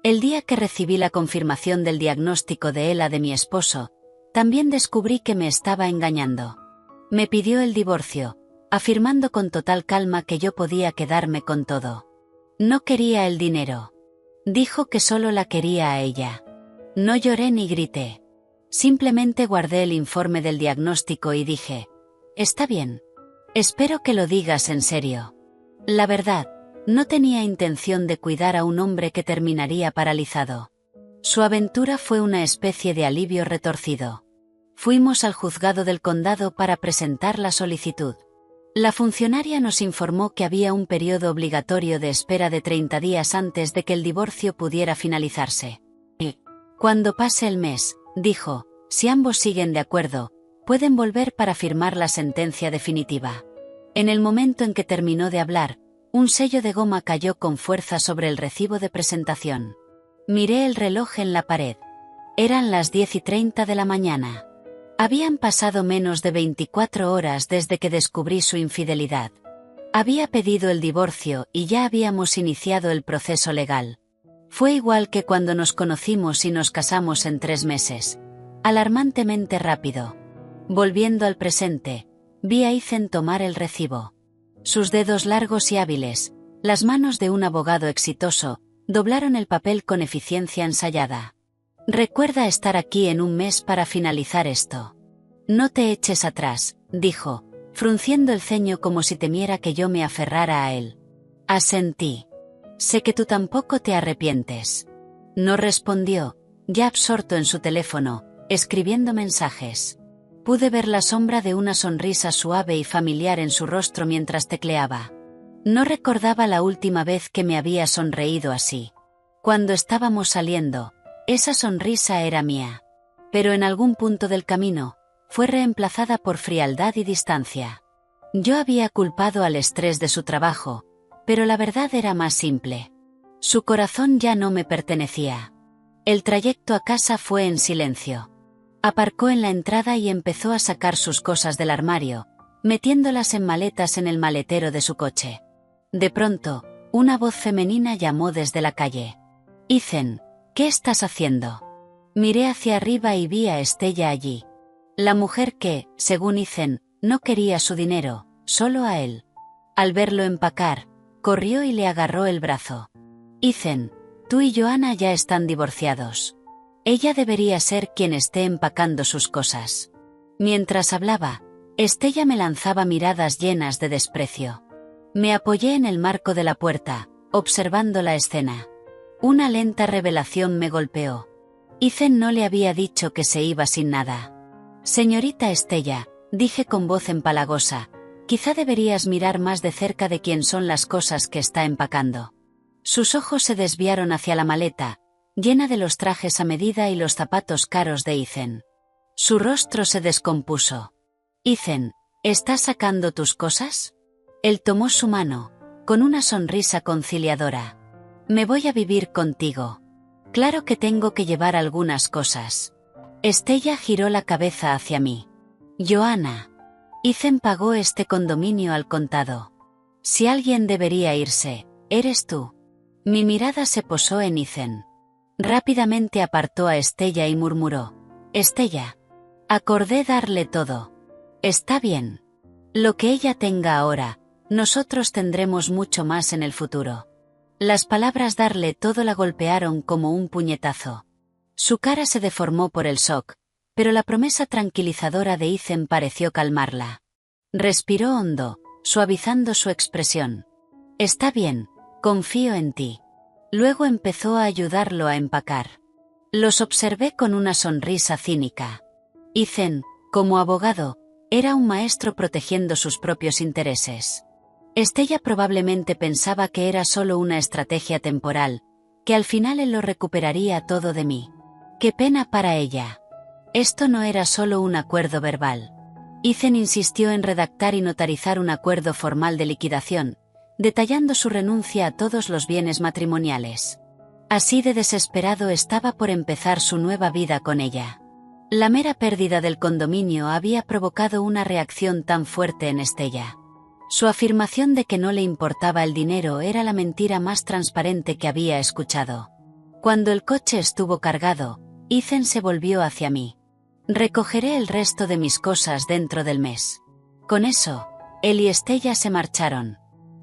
El día que recibí la confirmación del diagnóstico de ELA de mi esposo, también descubrí que me estaba engañando. Me pidió el divorcio, afirmando con total calma que yo podía quedarme con todo. No quería el dinero. Dijo que solo la quería a ella. No lloré ni grité. Simplemente guardé el informe del diagnóstico y dije, está bien. Espero que lo digas en serio. La verdad, no tenía intención de cuidar a un hombre que terminaría paralizado. Su aventura fue una especie de alivio retorcido. Fuimos al juzgado del condado para presentar la solicitud. La funcionaria nos informó que había un periodo obligatorio de espera de 30 días antes de que el divorcio pudiera finalizarse. Y, cuando pase el mes, dijo, si ambos siguen de acuerdo, pueden volver para firmar la sentencia definitiva. En el momento en que terminó de hablar, un sello de goma cayó con fuerza sobre el recibo de presentación. Miré el reloj en la pared. Eran las 10:30 de la mañana. Habían pasado menos de 24 horas desde que descubrí su infidelidad. Había pedido el divorcio y ya habíamos iniciado el proceso legal. Fue igual que cuando nos conocimos y nos casamos en 3 meses. Alarmantemente rápido. Volviendo al presente, vi a Ethan tomar el recibo. Sus dedos largos y hábiles, las manos de un abogado exitoso, doblaron el papel con eficiencia ensayada. Recuerda estar aquí en un mes para finalizar esto. No te eches atrás, dijo, frunciendo el ceño como si temiera que yo me aferrara a él. Asentí. Sé que tú tampoco te arrepientes. No respondió, ya absorto en su teléfono, escribiendo mensajes. Pude ver la sombra de una sonrisa suave y familiar en su rostro mientras tecleaba. No recordaba la última vez que me había sonreído así. Cuando estábamos saliendo, esa sonrisa era mía. Pero en algún punto del camino, fue reemplazada por frialdad y distancia. Yo había culpado al estrés de su trabajo, pero la verdad era más simple. Su corazón ya no me pertenecía. El trayecto a casa fue en silencio. Aparcó en la entrada y empezó a sacar sus cosas del armario, metiéndolas en maletas en el maletero de su coche. De pronto, una voz femenina llamó desde la calle. Ethan, ¿qué estás haciendo? Miré hacia arriba y vi a Estella allí. La mujer que, según Ethan, no quería su dinero, solo a él. Al verlo empacar, corrió y le agarró el brazo. Ethan, tú y Joanna ya están divorciados. Ella debería ser quien esté empacando sus cosas. Mientras hablaba, Estella me lanzaba miradas llenas de desprecio. Me apoyé en el marco de la puerta, observando la escena. Una lenta revelación me golpeó. Ethan no le había dicho que se iba sin nada. Señorita Estella, dije con voz empalagosa, quizá deberías mirar más de cerca de quién son las cosas que está empacando. Sus ojos se desviaron hacia la maleta, llena de los trajes a medida y los zapatos caros de Ethan. Su rostro se descompuso. Ethan, ¿estás sacando tus cosas? Él tomó su mano, con una sonrisa conciliadora. Me voy a vivir contigo. Claro que tengo que llevar algunas cosas. Estella giró la cabeza hacia mí. Joanna. Ethan pagó este condominio al contado. Si alguien debería irse, eres tú. Mi mirada se posó en Ethan. Rápidamente apartó a Estella y murmuró. Estella. Acordé darle todo. Está bien. Lo que ella tenga ahora, nosotros tendremos mucho más en el futuro. Las palabras darle todo la golpearon como un puñetazo. Su cara se deformó por el shock, pero la promesa tranquilizadora de Ethan pareció calmarla. Respiró hondo, suavizando su expresión. Está bien, confío en ti. Luego empezó a ayudarlo a empacar. Los observé con una sonrisa cínica. Ethan, como abogado, era un maestro protegiendo sus propios intereses. Estella probablemente pensaba que era solo una estrategia temporal, que al final él lo recuperaría todo de mí. Qué pena para ella. Esto no era solo un acuerdo verbal. Ethan insistió en redactar y notarizar un acuerdo formal de liquidación, detallando su renuncia a todos los bienes matrimoniales. Así de desesperado estaba por empezar su nueva vida con ella. La mera pérdida del condominio había provocado una reacción tan fuerte en Estella. Su afirmación de que no le importaba el dinero era la mentira más transparente que había escuchado. Cuando el coche estuvo cargado, Ethan se volvió hacia mí. Recogeré el resto de mis cosas dentro del mes. Con eso, él y Estella se marcharon.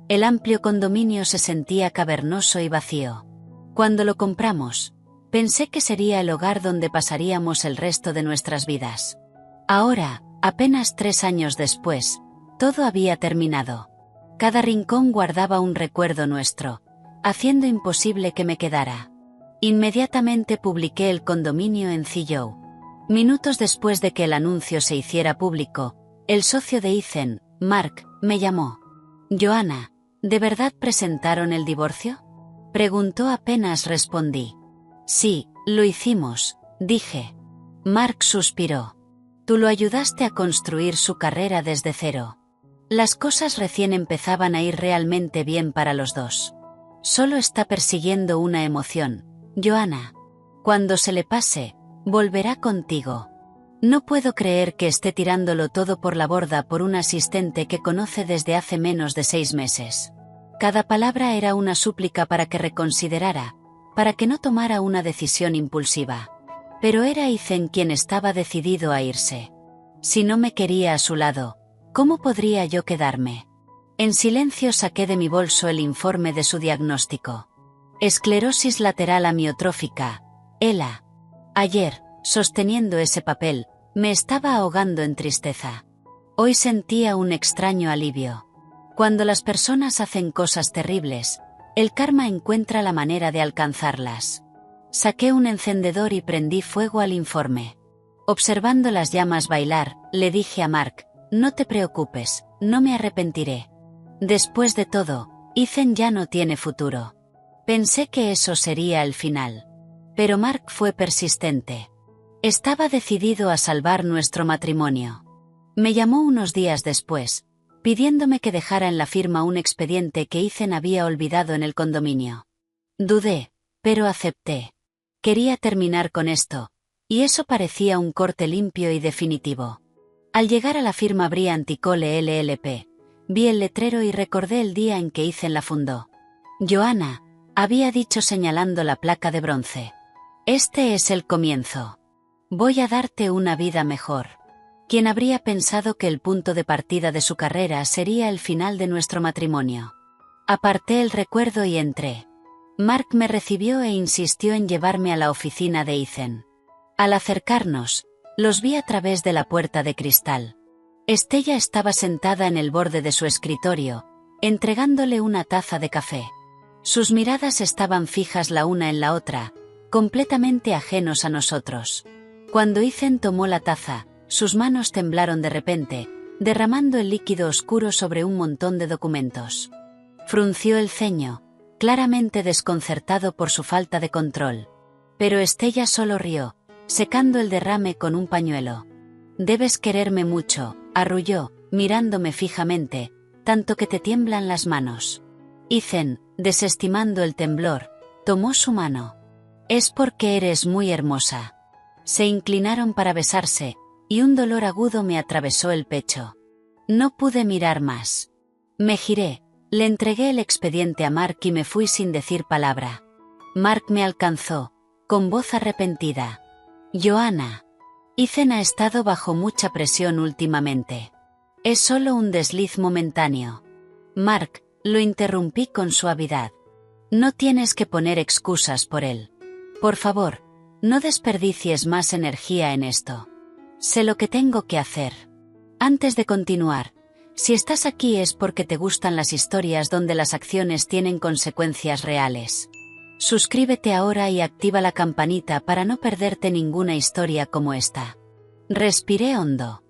El amplio condominio se sentía cavernoso y vacío. Cuando lo compramos, pensé que sería el hogar donde pasaríamos el resto de nuestras vidas. Ahora, apenas 3 años después, todo había terminado. Cada rincón guardaba un recuerdo nuestro, haciendo imposible que me quedara. Inmediatamente publiqué el condominio en Zillow. Minutos después de que el anuncio se hiciera público, el socio de Ethan, Mark, me llamó. «Joanna, ¿de verdad presentaron el divorcio?», preguntó apenas respondí. «Sí, lo hicimos», dije. Mark suspiró. «Tú lo ayudaste a construir su carrera desde cero. Las cosas recién empezaban a ir realmente bien para los dos. Solo está persiguiendo una emoción, Joanna. Cuando se le pase, volverá contigo. No puedo creer que esté tirándolo todo por la borda por un asistente que conoce desde hace menos de 6 meses». Cada palabra era una súplica para que reconsiderara, para que no tomara una decisión impulsiva. Pero era Ethan quien estaba decidido a irse. Si no me quería a su lado, ¿cómo podría yo quedarme? En silencio saqué de mi bolso el informe de su diagnóstico. Esclerosis lateral amiotrófica, ELA. Ayer, sosteniendo ese papel, me estaba ahogando en tristeza. Hoy sentía un extraño alivio. Cuando las personas hacen cosas terribles, el karma encuentra la manera de alcanzarlas. Saqué un encendedor y prendí fuego al informe. Observando las llamas bailar, le dije a Mark, «No te preocupes, no me arrepentiré. Después de todo, Ethan ya no tiene futuro». Pensé que eso sería el final. Pero Mark fue persistente. Estaba decidido a salvar nuestro matrimonio. Me llamó unos días después, pidiéndome que dejara en la firma un expediente que Ethan había olvidado en el condominio. Dudé, pero acepté. Quería terminar con esto, y eso parecía un corte limpio y definitivo. Al llegar a la firma Bryant y Cole LLP, vi el letrero y recordé el día en que Ethan la fundó. «Joanna», había dicho señalando la placa de bronce. «Este es el comienzo. Voy a darte una vida mejor». ¿Quién habría pensado que el punto de partida de su carrera sería el final de nuestro matrimonio? Aparté el recuerdo y entré. Mark me recibió e insistió en llevarme a la oficina de Ethan. Al acercarnos, los vi a través de la puerta de cristal. Estella estaba sentada en el borde de su escritorio, entregándole una taza de café. Sus miradas estaban fijas la una en la otra, completamente ajenos a nosotros. Cuando Ethan tomó la taza, sus manos temblaron de repente, derramando el líquido oscuro sobre un montón de documentos. Frunció el ceño, claramente desconcertado por su falta de control. Pero Estella solo rió, secando el derrame con un pañuelo. «Debes quererme mucho», arrulló, mirándome fijamente, «tanto que te tiemblan las manos». Ethan, desestimando el temblor, tomó su mano. «Es porque eres muy hermosa». Se inclinaron para besarse, y un dolor agudo me atravesó el pecho. No pude mirar más. Me giré, le entregué el expediente a Mark y me fui sin decir palabra. Mark me alcanzó, con voz arrepentida. «Joanna, Ethan ha estado bajo mucha presión últimamente. Es solo un desliz momentáneo». «Mark», lo interrumpí con suavidad. «No tienes que poner excusas por él. Por favor, no desperdicies más energía en esto. Sé lo que tengo que hacer». Antes de continuar, si estás aquí es porque te gustan las historias donde las acciones tienen consecuencias reales. Suscríbete ahora y activa la campanita para no perderte ninguna historia como esta. Respiré hondo.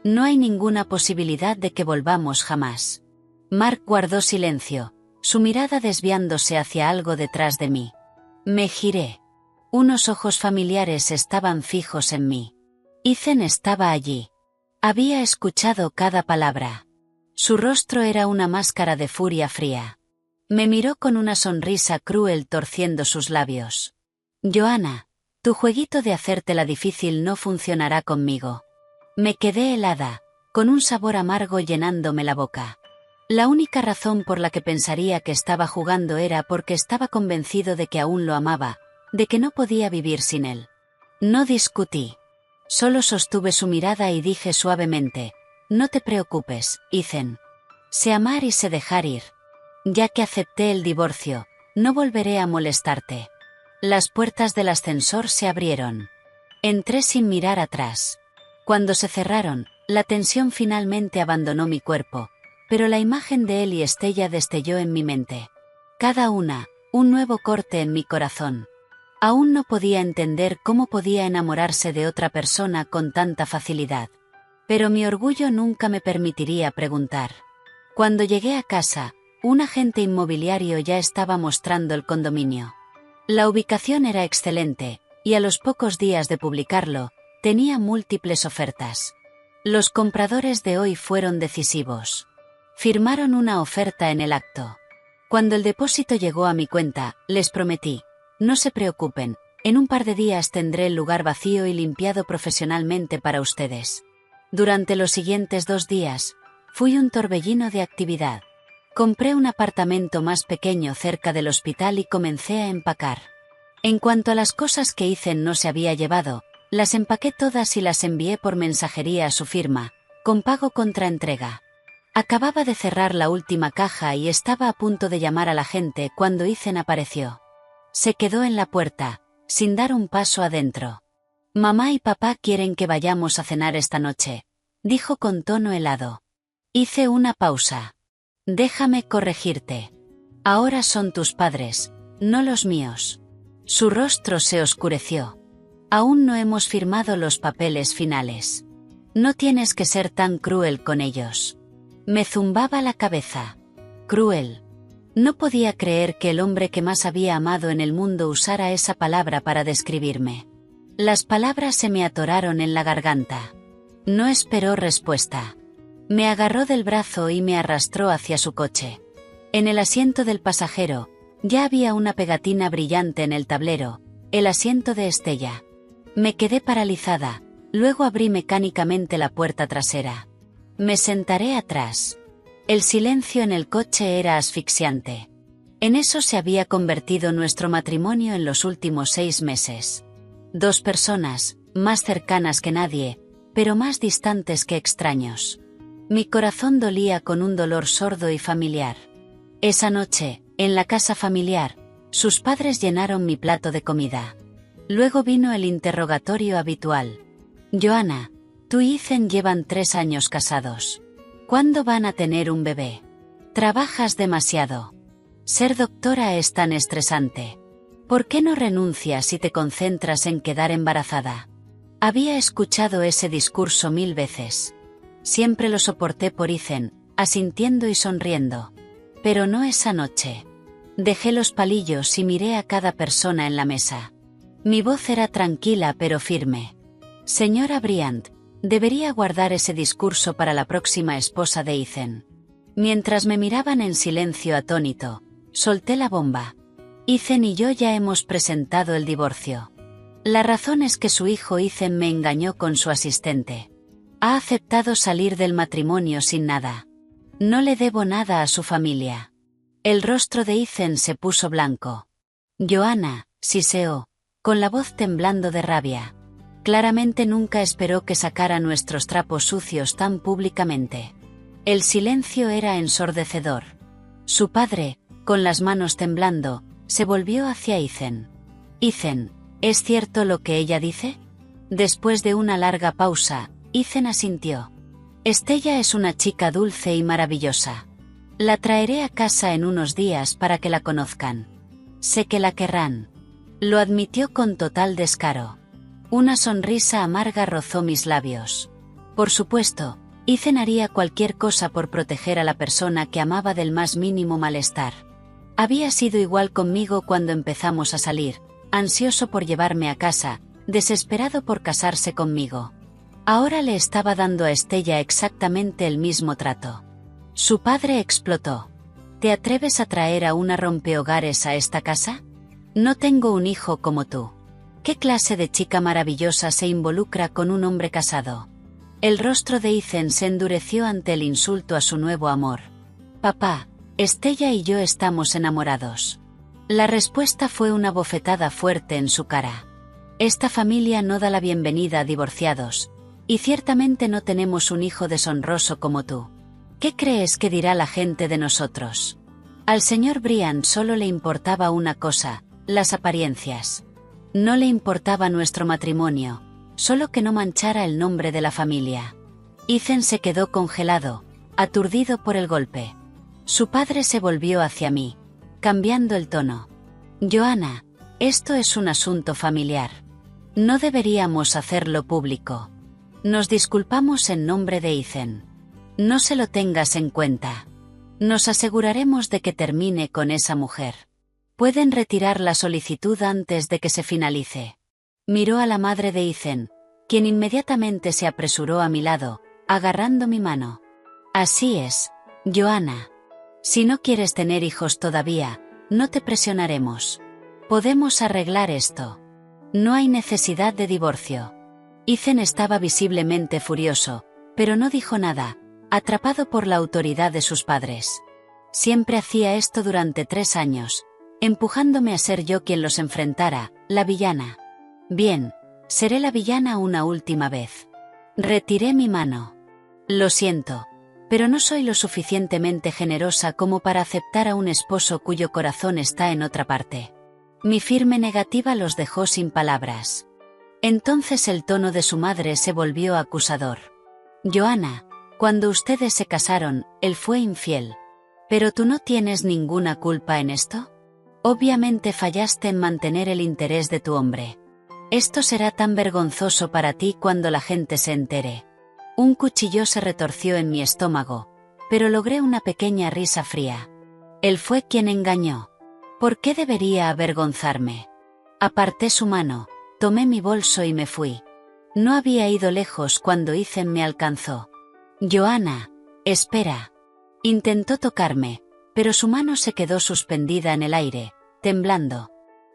No hay ninguna posibilidad de que volvamos jamás. Mark guardó silencio, su mirada desviándose hacia algo detrás de mí. Me giré. Unos ojos familiares estaban fijos en mí. Ethan estaba allí. Había escuchado cada palabra. Su rostro era una máscara de furia fría. Me miró con una sonrisa cruel torciendo sus labios. «Joanna, tu jueguito de hacértela difícil no funcionará conmigo». Me quedé helada, con un sabor amargo llenándome la boca. La única razón por la que pensaría que estaba jugando era porque estaba convencido de que aún lo amaba, de que no podía vivir sin él. No discutí. Solo sostuve su mirada y dije suavemente: no te preocupes, Ethan. Sé amar y sé dejar ir. Ya que acepté el divorcio, no volveré a molestarte. Las puertas del ascensor se abrieron. Entré sin mirar atrás. Cuando se cerraron, la tensión finalmente abandonó mi cuerpo, pero la imagen de él y Estella destelló en mi mente. Cada una, un nuevo corte en mi corazón. Aún no podía entender cómo podía enamorarse de otra persona con tanta facilidad. Pero mi orgullo nunca me permitiría preguntar. Cuando llegué a casa, un agente inmobiliario ya estaba mostrando el condominio. La ubicación era excelente, y a los pocos días de publicarlo, tenía múltiples ofertas. Los compradores de hoy fueron decisivos. Firmaron una oferta en el acto. Cuando el depósito llegó a mi cuenta, les prometí: no se preocupen, en un par de días tendré el lugar vacío y limpiado profesionalmente para ustedes. Durante los siguientes 2 días, fui un torbellino de actividad. Compré un apartamento más pequeño cerca del hospital y comencé a empacar. En cuanto a las cosas que Ethan no se había llevado, las empaqué todas y las envié por mensajería a su firma, con pago contra entrega. Acababa de cerrar la última caja y estaba a punto de llamar a la gente cuando Ethan apareció. Se quedó en la puerta, sin dar un paso adentro. Mamá y papá quieren que vayamos a cenar esta noche, dijo con tono helado. Hice una pausa. Déjame corregirte. Ahora son tus padres, no los míos. Su rostro se oscureció. Aún no hemos firmado los papeles finales. No tienes que ser tan cruel con ellos. Me zumbaba la cabeza. Cruel. No podía creer que el hombre que más había amado en el mundo usara esa palabra para describirme. Las palabras se me atoraron en la garganta. No esperó respuesta. Me agarró del brazo y me arrastró hacia su coche. En el asiento del pasajero, ya había una pegatina brillante en el tablero: el asiento de Estella. Me quedé paralizada, luego abrí mecánicamente la puerta trasera. Me sentaré atrás. El silencio en el coche era asfixiante. En eso se había convertido nuestro matrimonio en los últimos 6 meses. 2 personas, más cercanas que nadie, pero más distantes que extraños. Mi corazón dolía con un dolor sordo y familiar. Esa noche, en la casa familiar, sus padres llenaron mi plato de comida. Luego vino el interrogatorio habitual. Joanna, tú y Ethan llevan 3 años casados. ¿Cuándo van a tener un bebé? Trabajas demasiado. Ser doctora es tan estresante. ¿Por qué no renuncias y te concentras en quedar embarazada? Había escuchado ese discurso 1000 veces. Siempre lo soporté por Ethan, asintiendo y sonriendo. Pero no esa noche. Dejé los palillos y miré a cada persona en la mesa. Mi voz era tranquila pero firme. Señora Bryant, debería guardar ese discurso para la próxima esposa de Ethan. Mientras me miraban en silencio atónito, solté la bomba. Ethan y yo ya hemos presentado el divorcio. La razón es que su hijo Ethan me engañó con su asistente. Ha aceptado salir del matrimonio sin nada. No le debo nada a su familia. El rostro de Ethan se puso blanco. Joanna, siseó, con la voz temblando de rabia. Claramente nunca esperó que sacara nuestros trapos sucios tan públicamente. El silencio era ensordecedor. Su padre, con las manos temblando, se volvió hacia Ethan. Ethan, ¿es cierto lo que ella dice? Después de una larga pausa, Ethan asintió. Estella es una chica dulce y maravillosa. La traeré a casa en unos días para que la conozcan. Sé que la querrán. Lo admitió con total descaro. Una sonrisa amarga rozó mis labios. Por supuesto, Ethan haría cualquier cosa por proteger a la persona que amaba del más mínimo malestar. Había sido igual conmigo cuando empezamos a salir, ansioso por llevarme a casa, desesperado por casarse conmigo. Ahora le estaba dando a Estella exactamente el mismo trato. Su padre explotó. ¿Te atreves a traer a una rompehogares a esta casa? No tengo un hijo como tú. ¿Qué clase de chica maravillosa se involucra con un hombre casado? El rostro de Ethan se endureció ante el insulto a su nuevo amor. Papá, Estella y yo estamos enamorados. La respuesta fue una bofetada fuerte en su cara. Esta familia no da la bienvenida a divorciados, y ciertamente no tenemos un hijo deshonroso como tú. ¿Qué crees que dirá la gente de nosotros? Al señor Brian solo le importaba una cosa, las apariencias. No le importaba nuestro matrimonio, solo que no manchara el nombre de la familia. Ethan se quedó congelado, aturdido por el golpe. Su padre se volvió hacia mí, cambiando el tono. Joanna, esto es un asunto familiar. No deberíamos hacerlo público. Nos disculpamos en nombre de Ethan. No se lo tengas en cuenta. Nos aseguraremos de que termine con esa mujer. Pueden retirar la solicitud antes de que se finalice. Miró a la madre de Ethan, quien inmediatamente se apresuró a mi lado, agarrando mi mano. Así es, Joanna. Si no quieres tener hijos todavía, no te presionaremos. Podemos arreglar esto. No hay necesidad de divorcio. Ethan estaba visiblemente furioso, pero no dijo nada, atrapado por la autoridad de sus padres. Siempre hacía esto durante 3 años, empujándome a ser yo quien los enfrentara, la villana. Bien, seré la villana una última vez. Retiré mi mano. Lo siento, pero no soy lo suficientemente generosa como para aceptar a un esposo cuyo corazón está en otra parte. Mi firme negativa los dejó sin palabras. Entonces el tono de su madre se volvió acusador. Joanna, cuando ustedes se casaron, él fue infiel. ¿Pero tú no tienes ninguna culpa en esto? Obviamente fallaste en mantener el interés de tu hombre. Esto será tan vergonzoso para ti cuando la gente se entere. Un cuchillo se retorció en mi estómago, pero logré una pequeña risa fría. Él fue quien engañó. ¿Por qué debería avergonzarme? Aparté su mano, tomé mi bolso y me fui. No había ido lejos cuando Ethan me alcanzó. Joanna, espera. Intentó tocarme, pero su mano se quedó suspendida en el aire, temblando.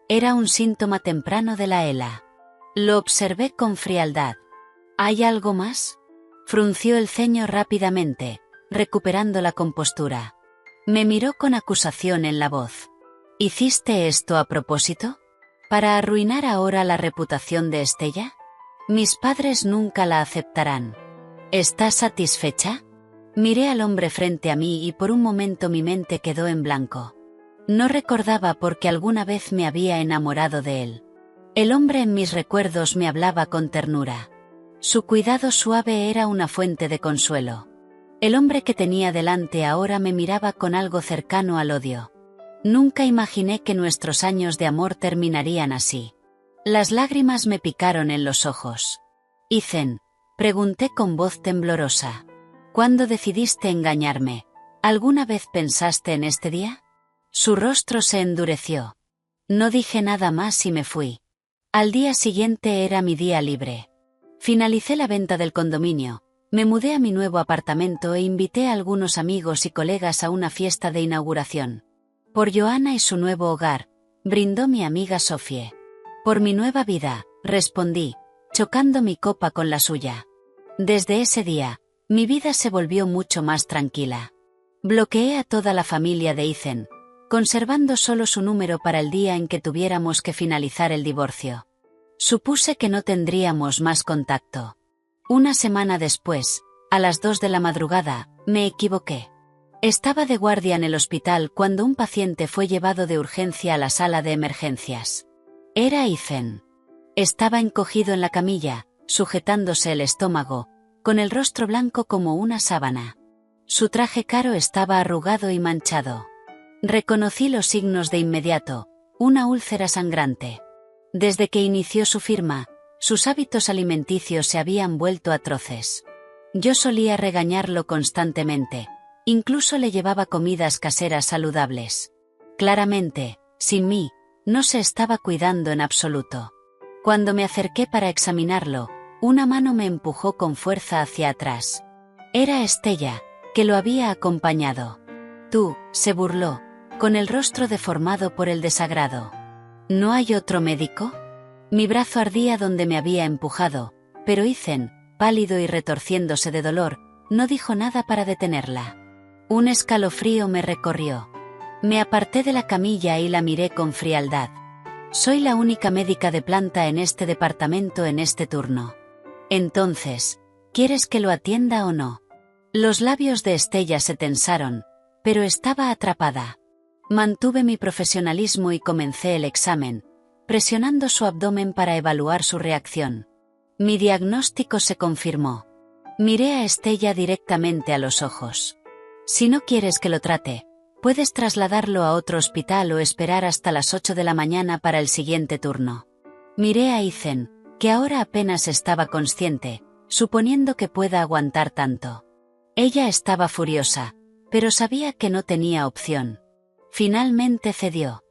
Era un síntoma temprano de la ELA. Lo observé con frialdad. ¿Hay algo más? Frunció el ceño rápidamente, recuperando la compostura. Me miró con acusación en la voz. ¿Hiciste esto a propósito? ¿Para arruinar ahora la reputación de Estella? Mis padres nunca la aceptarán. ¿Estás satisfecha? Miré al hombre frente a mí y por un momento mi mente quedó en blanco. No recordaba por qué alguna vez me había enamorado de él. El hombre en mis recuerdos me hablaba con ternura. Su cuidado suave era una fuente de consuelo. El hombre que tenía delante ahora me miraba con algo cercano al odio. Nunca imaginé que nuestros años de amor terminarían así. Las lágrimas me picaron en los ojos. Ethan, pregunté con voz temblorosa. ¿Cuándo decidiste engañarme? ¿Alguna vez pensaste en este día? Su rostro se endureció. No dije nada más y me fui. Al día siguiente era mi día libre. Finalicé la venta del condominio, me mudé a mi nuevo apartamento e invité a algunos amigos y colegas a una fiesta de inauguración. Por Joanna y su nuevo hogar, brindó mi amiga Sophie. Por mi nueva vida, respondí, chocando mi copa con la suya. Desde ese día, mi vida se volvió mucho más tranquila. Bloqueé a toda la familia de Ethan, conservando solo su número para el día en que tuviéramos que finalizar el divorcio. Supuse que no tendríamos más contacto. Una semana después, a las 2 de la madrugada, me equivoqué. Estaba de guardia en el hospital cuando un paciente fue llevado de urgencia a la sala de emergencias. Era Ethan. Estaba encogido en la camilla, sujetándose el estómago, con el rostro blanco como una sábana. Su traje caro estaba arrugado y manchado. Reconocí los signos de inmediato, una úlcera sangrante. Desde que inició su firma, sus hábitos alimenticios se habían vuelto atroces. Yo solía regañarlo constantemente, incluso le llevaba comidas caseras saludables. Claramente, sin mí, no se estaba cuidando en absoluto. Cuando me acerqué para examinarlo, una mano me empujó con fuerza hacia atrás. Era Estella, que lo había acompañado. Tú, se burló, con el rostro deformado por el desagrado. ¿No hay otro médico? Mi brazo ardía donde me había empujado, pero Ethan, pálido y retorciéndose de dolor, no dijo nada para detenerla. Un escalofrío me recorrió. Me aparté de la camilla y la miré con frialdad. Soy la única médica de planta en este departamento en este turno. Entonces, ¿quieres que lo atienda o no? Los labios de Estella se tensaron, pero estaba atrapada. Mantuve mi profesionalismo y comencé el examen, presionando su abdomen para evaluar su reacción. Mi diagnóstico se confirmó. Miré a Estella directamente a los ojos. Si no quieres que lo trate, puedes trasladarlo a otro hospital o esperar hasta las 8 de la mañana para el siguiente turno. Miré a Ethan, que ahora apenas estaba consciente, suponiendo que pueda aguantar tanto. Ella estaba furiosa, pero sabía que no tenía opción. Finalmente cedió.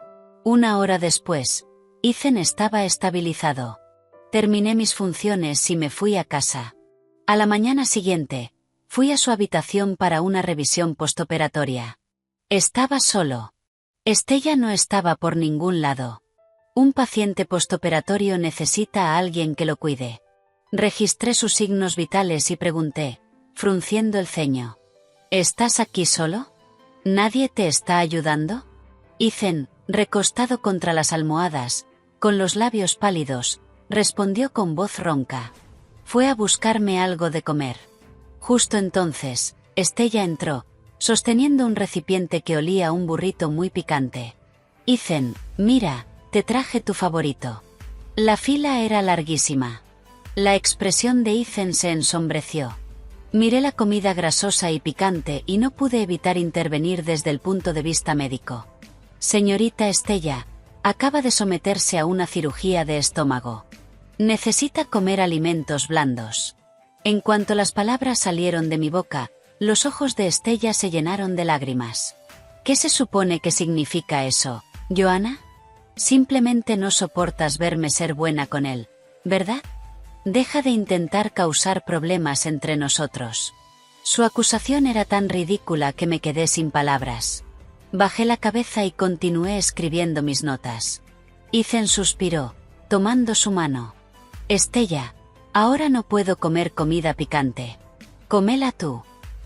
1 hora después, Ethan estaba estabilizado. Terminé mis funciones y me fui a casa. A la mañana siguiente, fui a su habitación para una revisión postoperatoria. Estaba solo. Estella no estaba por ningún lado. Un paciente postoperatorio necesita a alguien que lo cuide. Registré sus signos vitales y pregunté, frunciendo el ceño. ¿Estás aquí solo? ¿Nadie te está ayudando? Ethan, recostado contra las almohadas, con los labios pálidos, respondió con voz ronca. Fue a buscarme algo de comer. Justo entonces, Estella entró, sosteniendo un recipiente que olía a un burrito muy picante. Ethan, mira, te traje tu favorito. La fila era larguísima. La expresión de Ethan se ensombreció. Miré la comida grasosa y picante y no pude evitar intervenir desde el punto de vista médico. Señorita Estella, acaba de someterse a una cirugía de estómago. Necesita comer alimentos blandos. En cuanto las palabras salieron de mi boca, los ojos de Estella se llenaron de lágrimas. ¿Qué se supone que significa eso, Joanna? Simplemente no soportas verme ser buena con él, ¿verdad? Deja de intentar causar problemas entre nosotros. Su acusación era tan ridícula que me quedé sin palabras. Bajé la cabeza y continué escribiendo mis notas. Ethan suspiró, tomando su mano. Estella, ahora no puedo comer comida picante. Cómela tú.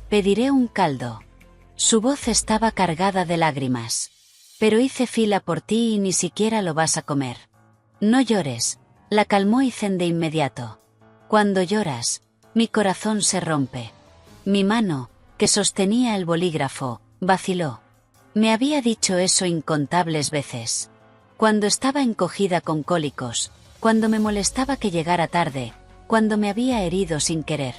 Pediré un caldo. Su voz estaba cargada de lágrimas. Pero hice fila por ti y ni siquiera lo vas a comer. No llores. La calmó Ethan de inmediato. Cuando lloras, mi corazón se rompe. Mi mano, que sostenía el bolígrafo, vaciló. Me había dicho eso incontables veces. Cuando estaba encogida con cólicos, cuando me molestaba que llegara tarde, cuando me había herido sin querer.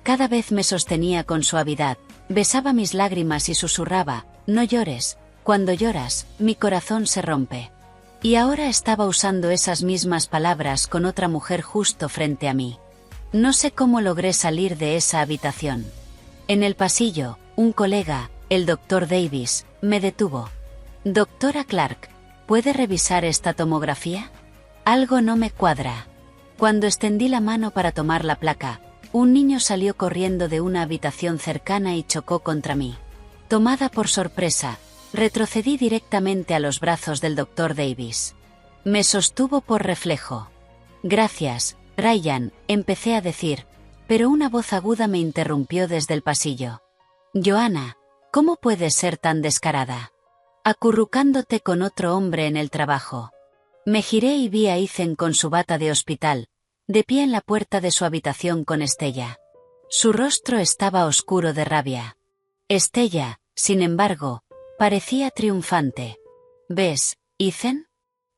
Cada vez me sostenía con suavidad, besaba mis lágrimas y susurraba, no llores, cuando lloras, mi corazón se rompe. Y ahora estaba usando esas mismas palabras con otra mujer justo frente a mí. No sé cómo logré salir de esa habitación. En el pasillo, un colega, el Dr. Davis, me detuvo. Doctora Clark, ¿puede revisar esta tomografía? Algo no me cuadra. Cuando extendí la mano para tomar la placa, un niño salió corriendo de una habitación cercana y chocó contra mí. Tomada por sorpresa, retrocedí directamente a los brazos del Dr. Davis. Me sostuvo por reflejo. Gracias, Ryan, empecé a decir, pero una voz aguda me interrumpió desde el pasillo. Joanna, ¿cómo puedes ser tan descarada? Acurrucándote con otro hombre en el trabajo. Me giré y vi a Ethan con su bata de hospital, de pie en la puerta de su habitación con Estella. Su rostro estaba oscuro de rabia. Estella, sin embargo, parecía triunfante. ¿Ves, Ethan?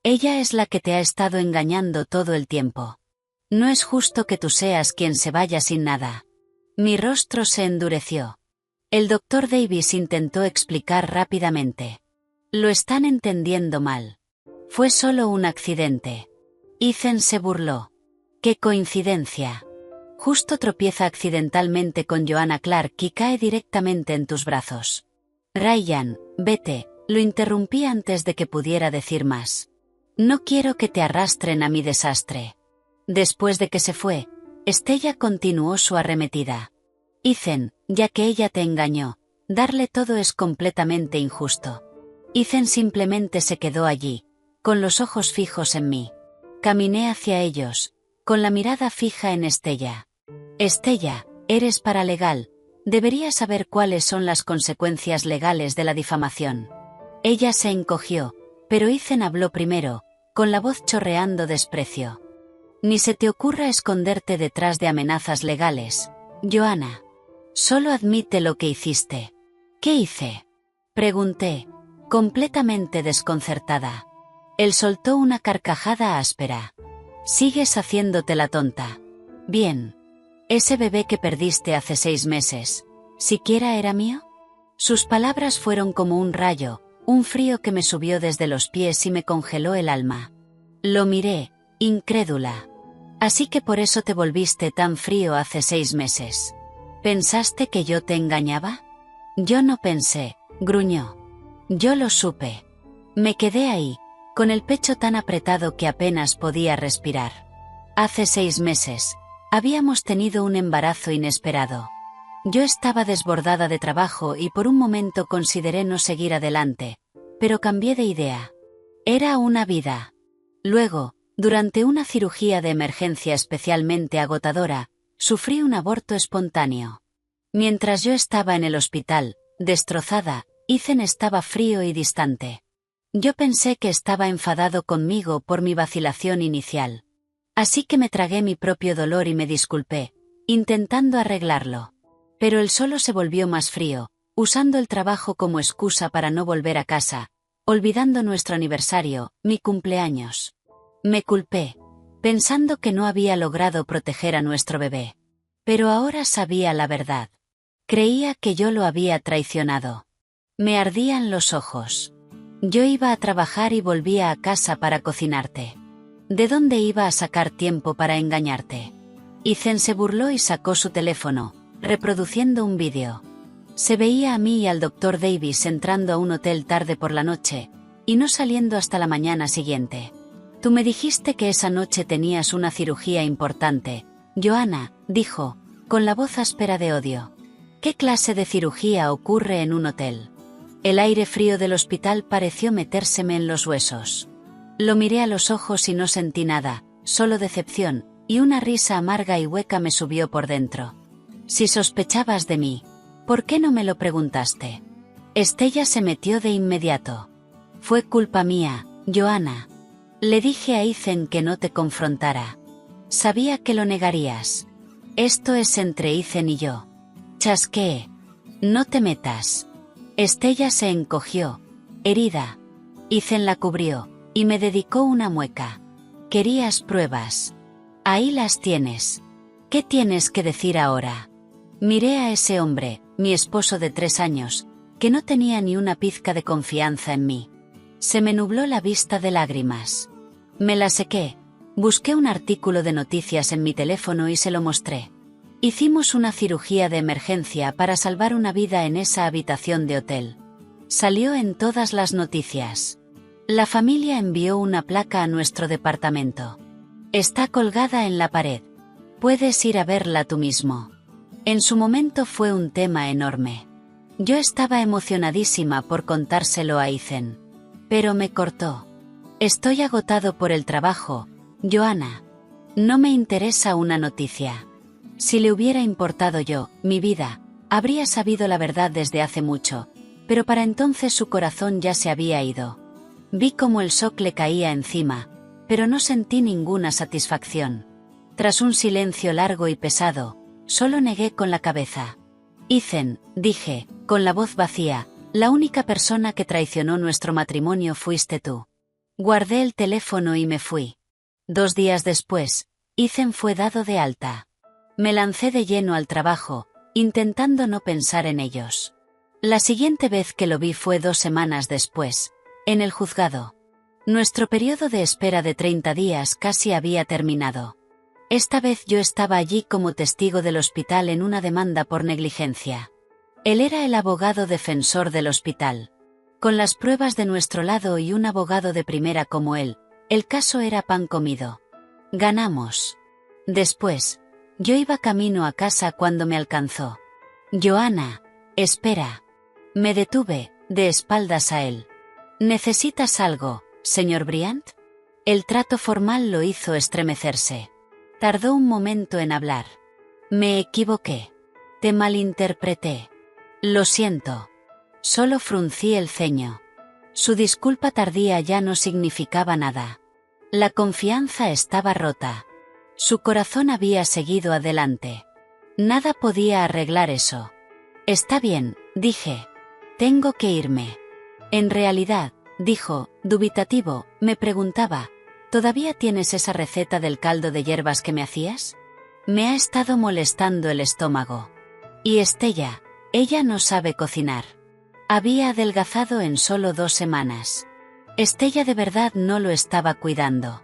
Ella es la que te ha estado engañando todo el tiempo. No es justo que tú seas quien se vaya sin nada. Mi rostro se endureció. El Dr. Davis intentó explicar rápidamente. Lo están entendiendo mal. Fue solo un accidente. Ethan se burló. ¡Qué coincidencia! Justo tropieza accidentalmente con Joanna Clark y cae directamente en tus brazos. Ryan, vete, lo interrumpí antes de que pudiera decir más. No quiero que te arrastren a mi desastre. Después de que se fue, Estella continuó su arremetida. Ethan, ya que ella te engañó, darle todo es completamente injusto. Ethan simplemente se quedó allí, con los ojos fijos en mí. Caminé hacia ellos, con la mirada fija en Estella. Estella, eres paralegal, deberías saber cuáles son las consecuencias legales de la difamación. Ella se encogió, pero Ethan habló primero, con la voz chorreando desprecio. Ni se te ocurra esconderte detrás de amenazas legales, Joanna. Solo admite lo que hiciste. ¿Qué hice? Pregunté, completamente desconcertada. Él soltó una carcajada áspera. Sigues haciéndote la tonta. Bien. Ese bebé que perdiste hace 6 meses, ¿siquiera era mío? Sus palabras fueron como un rayo, un frío que me subió desde los pies y me congeló el alma. Lo miré, incrédula. Así que por eso te volviste tan frío hace 6 meses. ¿Pensaste que yo te engañaba? Yo no pensé, gruñó. Yo lo supe. Me quedé ahí, con el pecho tan apretado que apenas podía respirar. Hace 6 meses, habíamos tenido un embarazo inesperado. Yo estaba desbordada de trabajo y por un momento consideré no seguir adelante, pero cambié de idea. Era una vida. Luego, durante una cirugía de emergencia especialmente agotadora, sufrí un aborto espontáneo. Mientras yo estaba en el hospital, destrozada, Ethan estaba frío y distante. Yo pensé que estaba enfadado conmigo por mi vacilación inicial. Así que me tragué mi propio dolor y me disculpé, intentando arreglarlo. Pero él solo se volvió más frío, usando el trabajo como excusa para no volver a casa, olvidando nuestro aniversario, mi cumpleaños. Me culpé, pensando que no había logrado proteger a nuestro bebé. Pero ahora sabía la verdad. Creía que yo lo había traicionado. Me ardían los ojos. Yo iba a trabajar y volvía a casa para cocinarte. ¿De dónde iba a sacar tiempo para engañarte? Ethan se burló y sacó su teléfono, reproduciendo un vídeo. Se veía a mí y al Dr. Davis entrando a un hotel tarde por la noche, y no saliendo hasta la mañana siguiente. Tú me dijiste que esa noche tenías una cirugía importante, Joanna, dijo, con la voz áspera de odio. ¿Qué clase de cirugía ocurre en un hotel? El aire frío del hospital pareció metérseme en los huesos. Lo miré a los ojos y no sentí nada, solo decepción, y una risa amarga y hueca me subió por dentro. Si sospechabas de mí, ¿por qué no me lo preguntaste? Estella se metió de inmediato. Fue culpa mía, Joanna. Le dije a Ethan que no te confrontara. Sabía que lo negarías. Esto es entre Ethan y yo. Chasqueé. No te metas. Estella se encogió, herida. Ethan la cubrió, y me dedicó una mueca. Querías pruebas. Ahí las tienes. ¿Qué tienes que decir ahora? Miré a ese hombre, mi esposo de 3 años, que no tenía ni una pizca de confianza en mí. Se me nubló la vista de lágrimas. Me la sequé, busqué un artículo de noticias en mi teléfono y se lo mostré. Hicimos una cirugía de emergencia para salvar una vida en esa habitación de hotel. Salió en todas las noticias. La familia envió una placa a nuestro departamento. Está colgada en la pared. Puedes ir a verla tú mismo. En su momento fue un tema enorme. Yo estaba emocionadísima por contárselo a Ethan. Pero me cortó. Estoy agotado por el trabajo, Joanna. No me interesa una noticia. Si le hubiera importado yo, mi vida, habría sabido la verdad desde hace mucho, pero para entonces su corazón ya se había ido. Vi cómo el shock le caía encima, pero no sentí ninguna satisfacción. Tras un silencio largo y pesado, solo negué con la cabeza. Ethan, dije, con la voz vacía, la única persona que traicionó nuestro matrimonio fuiste tú. Guardé el teléfono y me fui. 2 días después, Ethan fue dado de alta. Me lancé de lleno al trabajo, intentando no pensar en ellos. La siguiente vez que lo vi fue 2 semanas después, en el juzgado. Nuestro periodo de espera de 30 días casi había terminado. Esta vez yo estaba allí como testigo del hospital en una demanda por negligencia. Él era el abogado defensor del hospital. Con las pruebas de nuestro lado y un abogado de primera como él, el caso era pan comido. Ganamos. Después, yo iba camino a casa cuando me alcanzó. Joanna, espera. Me detuve, de espaldas a él. ¿Necesitas algo, señor Bryant? El trato formal lo hizo estremecerse. Tardó un momento en hablar. Me equivoqué. Te malinterpreté. Lo siento. Solo fruncí el ceño. Su disculpa tardía ya no significaba nada. La confianza estaba rota. Su corazón había seguido adelante. Nada podía arreglar eso. Está bien, dije. Tengo que irme. En realidad, dijo, dubitativo, me preguntaba, ¿todavía tienes esa receta del caldo de hierbas que me hacías? Me ha estado molestando el estómago. Y Estella, ella no sabe cocinar. Había adelgazado en solo 2 semanas. Estella de verdad no lo estaba cuidando.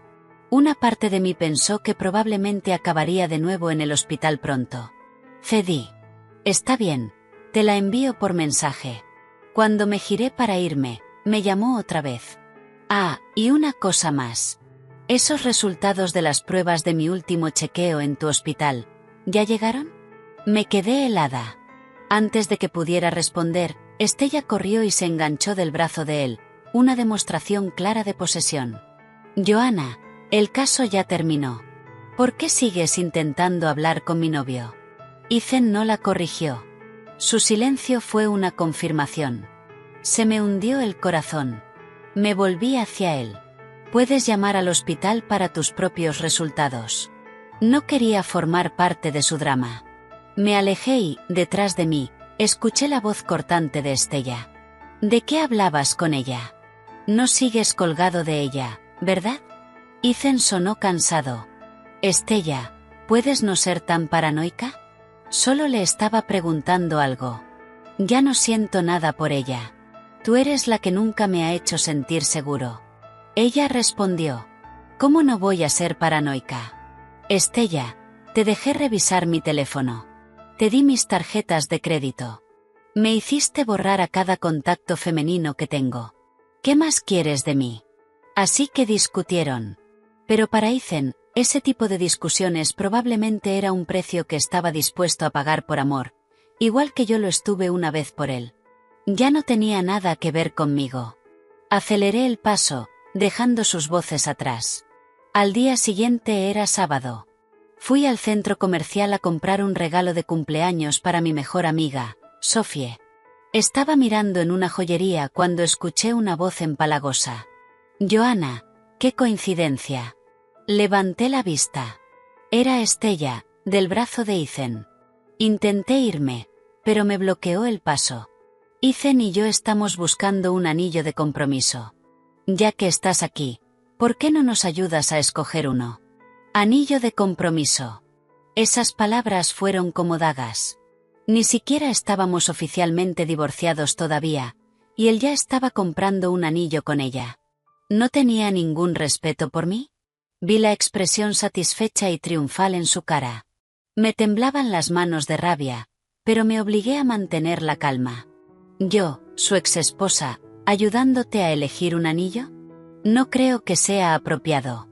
Una parte de mí pensó que probablemente acabaría de nuevo en el hospital pronto. Cedí. Está bien, te la envío por mensaje. Cuando me giré para irme, me llamó otra vez. Ah, y una cosa más. ¿Esos resultados de las pruebas de mi último chequeo en tu hospital, ya llegaron? Me quedé helada. Antes de que pudiera responder, Estella corrió y se enganchó del brazo de él, una demostración clara de posesión. Joanna, el caso ya terminó. ¿Por qué sigues intentando hablar con mi novio? Ethan no la corrigió. Su silencio fue una confirmación. Se me hundió el corazón. Me volví hacia él. Puedes llamar al hospital para tus propios resultados. No quería formar parte de su drama. Me alejé y, detrás de mí, escuché la voz cortante de Estella. ¿De qué hablabas con ella? No sigues colgado de ella, ¿verdad? Ethan sonó cansado. Estella, ¿puedes no ser tan paranoica? Solo le estaba preguntando algo. Ya no siento nada por ella. Tú eres la que nunca me ha hecho sentir seguro. Ella respondió. ¿Cómo no voy a ser paranoica? Estella, te dejé revisar mi teléfono. Te di mis tarjetas de crédito. Me hiciste borrar a cada contacto femenino que tengo. ¿Qué más quieres de mí? Así que discutieron. Pero para Ethan, ese tipo de discusiones probablemente era un precio que estaba dispuesto a pagar por amor, igual que yo lo estuve una vez por él. Ya no tenía nada que ver conmigo. Aceleré el paso, dejando sus voces atrás. Al día siguiente era sábado. Fui al centro comercial a comprar un regalo de cumpleaños para mi mejor amiga, Sophie. Estaba mirando en una joyería cuando escuché una voz empalagosa. Joanna, qué coincidencia. Levanté la vista. Era Estella, del brazo de Ethan. Intenté irme, pero me bloqueó el paso. Ethan y yo estamos buscando un anillo de compromiso. Ya que estás aquí, ¿por qué no nos ayudas a escoger uno? Anillo de compromiso. Esas palabras fueron como dagas. Ni siquiera estábamos oficialmente divorciados todavía, y él ya estaba comprando un anillo con ella. ¿No tenía ningún respeto por mí? Vi la expresión satisfecha y triunfal en su cara. Me temblaban las manos de rabia, pero me obligué a mantener la calma. Yo, su exesposa, ayudándote a elegir un anillo? No creo que sea apropiado.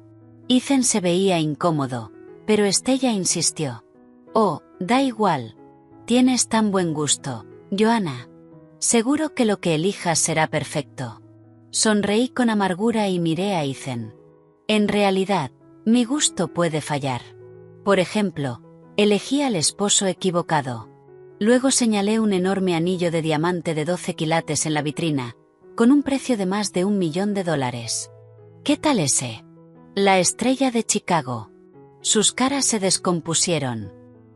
Ethan se veía incómodo, pero Estella insistió. Oh, da igual. Tienes tan buen gusto, Joanna. Seguro que lo que elijas será perfecto. Sonreí con amargura y miré a Ethan. En realidad, mi gusto puede fallar. Por ejemplo, elegí al esposo equivocado. Luego señalé un enorme anillo de diamante de 12 quilates en la vitrina, con un precio de más de $1 millón. ¿Qué tal ese? La estrella de Chicago. Sus caras se descompusieron.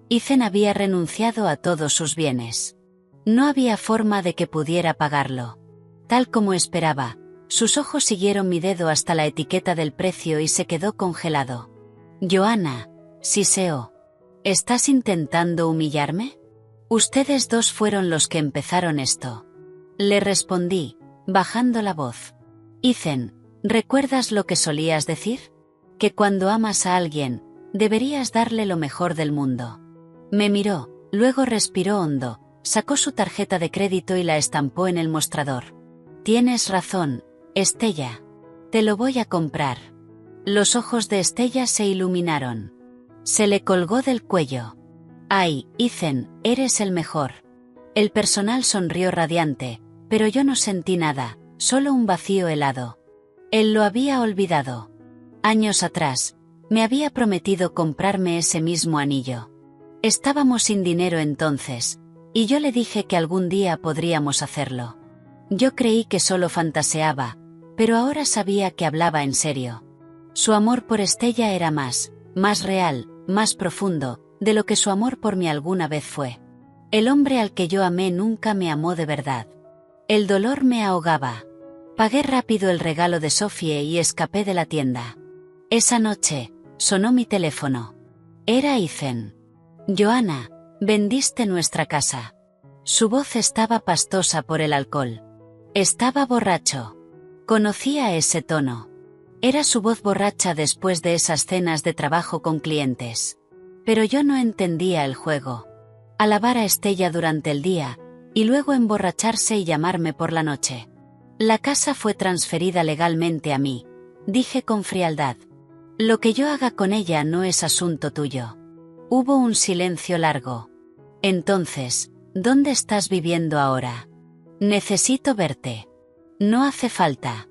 Ethan había renunciado a todos sus bienes. No había forma de que pudiera pagarlo. Tal como esperaba, sus ojos siguieron mi dedo hasta la etiqueta del precio y se quedó congelado. Joanna, siseó. ¿Estás intentando humillarme? Ustedes dos fueron los que empezaron esto. Le respondí, bajando la voz. Ethan, ¿recuerdas lo que solías decir? Que cuando amas a alguien, deberías darle lo mejor del mundo. Me miró, luego respiró hondo, sacó su tarjeta de crédito y la estampó en el mostrador. Tienes razón, Estella. Te lo voy a comprar. Los ojos de Estella se iluminaron. Se le colgó del cuello. Ay, Ethan, eres el mejor. El personal sonrió radiante, pero yo no sentí nada, solo un vacío helado. Él lo había olvidado. Años atrás, me había prometido comprarme ese mismo anillo. Estábamos sin dinero entonces, y yo le dije que algún día podríamos hacerlo. Yo creí que solo fantaseaba, pero ahora sabía que hablaba en serio. Su amor por Estella era más real, más profundo, de lo que su amor por mí alguna vez fue. El hombre al que yo amé nunca me amó de verdad. El dolor me ahogaba. Pagué rápido el regalo de Sofie y escapé de la tienda. Esa noche, sonó mi teléfono. Era Ethan. Joanna, vendiste nuestra casa. Su voz estaba pastosa por el alcohol. Estaba borracho. Conocía ese tono. Era su voz borracha después de esas cenas de trabajo con clientes. Pero yo no entendía el juego. Alabar a Estella durante el día, y luego emborracharse y llamarme por la noche. La casa fue transferida legalmente a mí, dije con frialdad. Lo que yo haga con ella no es asunto tuyo. Hubo un silencio largo. Entonces, ¿dónde estás viviendo ahora? Necesito verte. No hace falta.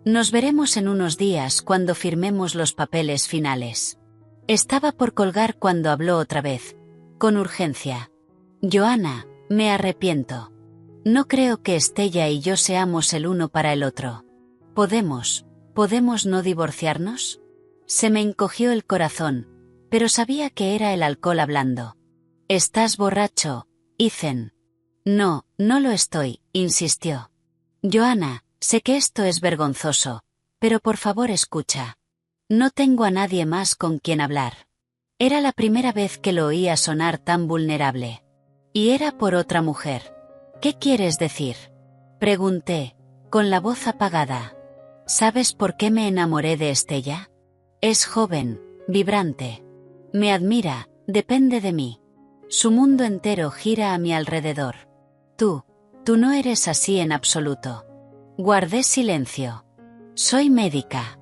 Nos veremos en unos días cuando firmemos los papeles finales. Estaba por colgar cuando habló otra vez, con urgencia. Joanna, me arrepiento. No creo que Estella y yo seamos el uno para el otro. ¿Podemos no divorciarnos? Se me encogió el corazón, pero sabía que era el alcohol hablando. ¿Estás borracho, Ethan? No, no lo estoy, insistió. Joanna, sé que esto es vergonzoso, pero por favor escucha. No tengo a nadie más con quien hablar. Era la primera vez que lo oía sonar tan vulnerable. Y era por otra mujer. ¿Qué quieres decir? Pregunté, con la voz apagada. ¿Sabes por qué me enamoré de Estella? Es joven, vibrante. Me admira, depende de mí. Su mundo entero gira a mi alrededor. Tú no eres así en absoluto. Guardé silencio. Soy médica.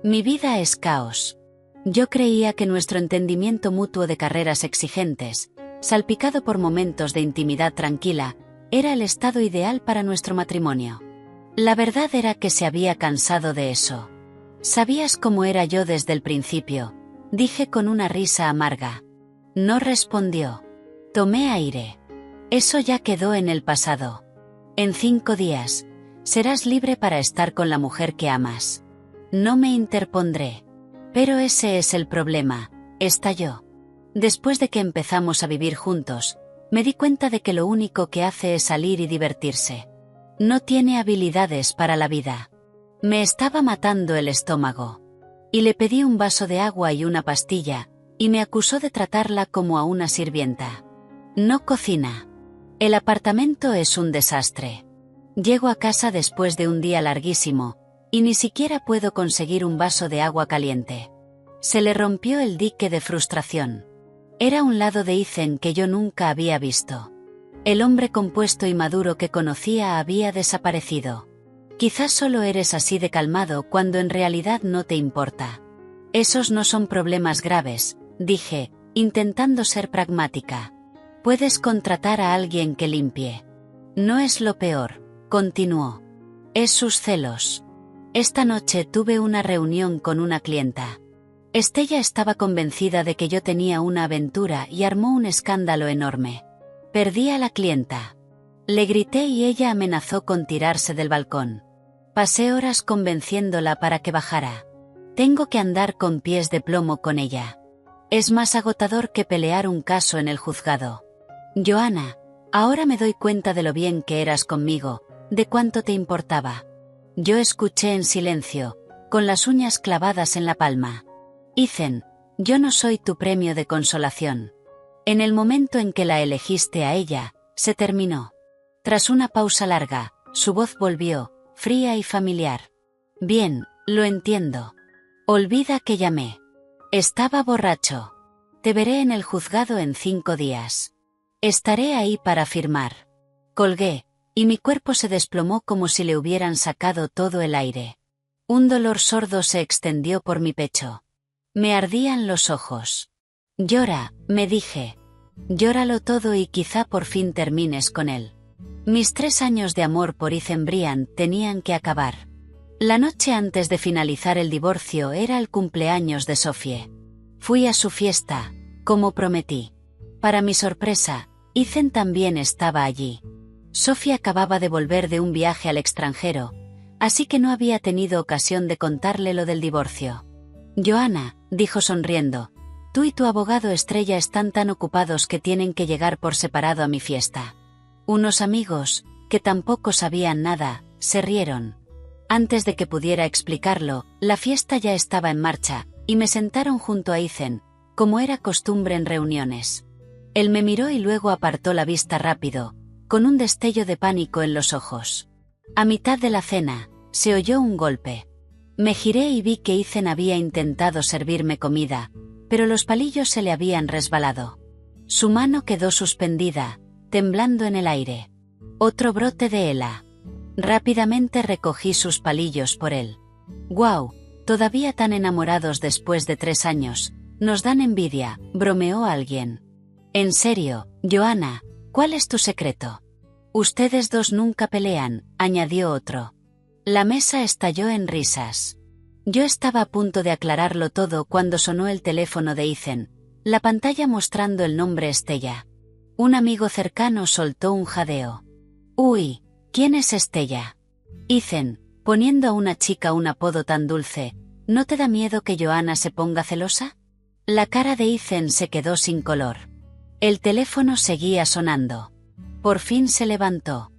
Mi vida es caos. Yo creía que nuestro entendimiento mutuo de carreras exigentes, salpicado por momentos de intimidad tranquila, era el estado ideal para nuestro matrimonio. La verdad era que se había cansado de eso. Sabías cómo era yo desde el principio, dije con una risa amarga. No respondió. Tomé aire. Eso ya quedó en el pasado. En 5 días, serás libre para estar con la mujer que amas. No me interpondré. Pero ese es el problema, estalló. Después de que empezamos a vivir juntos, me di cuenta de que lo único que hace es salir y divertirse. No tiene habilidades para la vida. Me estaba matando el estómago. Y le pedí un vaso de agua y una pastilla, y me acusó de tratarla como a una sirvienta. No cocina. El apartamento es un desastre. Llego a casa después de un día larguísimo, y ni siquiera puedo conseguir un vaso de agua caliente. Se le rompió el dique de frustración. Era un lado de Ethan que yo nunca había visto. El hombre compuesto y maduro que conocía había desaparecido. Quizás solo eres así de calmado cuando en realidad no te importa. Esos no son problemas graves, dije, intentando ser pragmática. Puedes contratar a alguien que limpie. No es lo peor, continuó. Es sus celos. Esta noche tuve una reunión con una clienta. Estella estaba convencida de que yo tenía una aventura y armó un escándalo enorme. Perdí a la clienta. Le grité y ella amenazó con tirarse del balcón. Pasé horas convenciéndola para que bajara. Tengo que andar con pies de plomo con ella. Es más agotador que pelear un caso en el juzgado. Joanna, ahora me doy cuenta de lo bien que eras conmigo, de cuánto te importaba. Yo escuché en silencio, con las uñas clavadas en la palma. Ethan, yo no soy tu premio de consolación. En el momento en que la elegiste a ella, se terminó. Tras una pausa larga, su voz volvió, fría y familiar. Bien, lo entiendo. Olvida que llamé. Estaba borracho. Te veré en el juzgado en 5 días. Estaré ahí para firmar. Colgué, y mi cuerpo se desplomó como si le hubieran sacado todo el aire. Un dolor sordo se extendió por mi pecho. Me ardían los ojos. Llora, me dije. Llóralo todo y quizá por fin termines con él. Mis 3 años de amor por Ethan Brian tenían que acabar. La noche antes de finalizar el divorcio era el cumpleaños de Sofie. Fui a su fiesta, como prometí. Para mi sorpresa, Ethan también estaba allí. Sophie acababa de volver de un viaje al extranjero, así que no había tenido ocasión de contarle lo del divorcio. Joanna, dijo sonriendo, tú y tu abogado estrella están tan ocupados que tienen que llegar por separado a mi fiesta. Unos amigos, que tampoco sabían nada, se rieron. Antes de que pudiera explicarlo, la fiesta ya estaba en marcha, y me sentaron junto a Ethan, como era costumbre en reuniones. Él me miró y luego apartó la vista rápido, con un destello de pánico en los ojos. A mitad de la cena, se oyó un golpe. Me giré y vi que Ethan había intentado servirme comida, pero los palillos se le habían resbalado. Su mano quedó suspendida, temblando en el aire. Otro brote de ELA. Rápidamente recogí sus palillos por él. «Guau, todavía tan enamorados después de 3 años, nos dan envidia», bromeó alguien. «En serio, Joanna, ¿cuál es tu secreto?» «Ustedes dos nunca pelean», añadió otro. La mesa estalló en risas. Yo estaba a punto de aclararlo todo cuando sonó el teléfono de Ethan, la pantalla mostrando el nombre Estella. Un amigo cercano soltó un jadeo. «Uy, ¿quién es Estella?» «Ethan, poniendo a una chica un apodo tan dulce, ¿no te da miedo que Joanna se ponga celosa?» La cara de Ethan se quedó sin color. El teléfono seguía sonando. Por fin se levantó.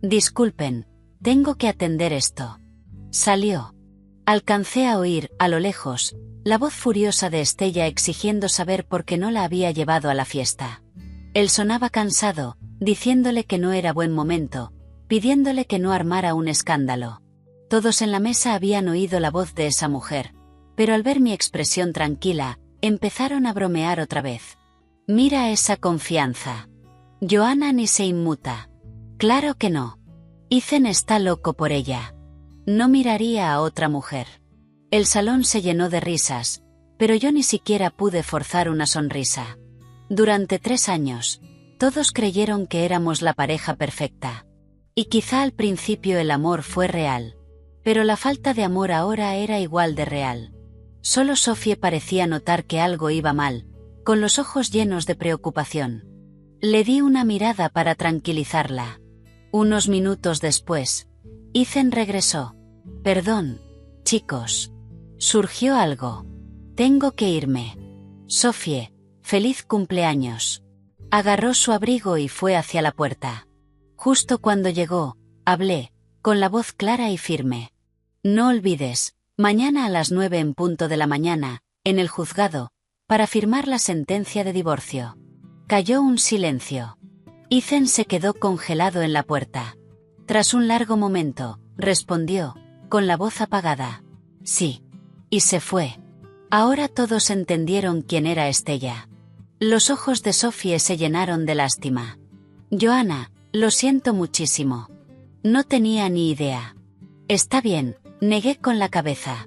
«Disculpen, tengo que atender esto». Salió. Alcancé a oír, a lo lejos, la voz furiosa de Estella exigiendo saber por qué no la había llevado a la fiesta. Él sonaba cansado, diciéndole que no era buen momento, pidiéndole que no armara un escándalo. Todos en la mesa habían oído la voz de esa mujer, pero al ver mi expresión tranquila, empezaron a bromear otra vez. «Mira esa confianza. Joanna ni se inmuta». «Claro que no. Ethan está loco por ella. No miraría a otra mujer». El salón se llenó de risas, pero yo ni siquiera pude forzar una sonrisa. Durante 3 años, todos creyeron que éramos la pareja perfecta. Y quizá al principio el amor fue real. Pero la falta de amor ahora era igual de real. Solo Sophie parecía notar que algo iba mal, con los ojos llenos de preocupación. Le di una mirada para tranquilizarla. Unos minutos después, Ethan regresó. «Perdón, chicos. Surgió algo. Tengo que irme. Sophie, feliz cumpleaños». Agarró su abrigo y fue hacia la puerta. Justo cuando llegó, hablé, con la voz clara y firme. «No olvides, mañana a las 9 en punto de la mañana, en el juzgado, para firmar la sentencia de divorcio». Cayó un silencio. Ethan se quedó congelado en la puerta. Tras un largo momento, respondió, con la voz apagada. «Sí». Y se fue. Ahora todos entendieron quién era Estella. Los ojos de Sophie se llenaron de lástima. «Joanna, lo siento muchísimo. No tenía ni idea». «Está bien», negué con la cabeza.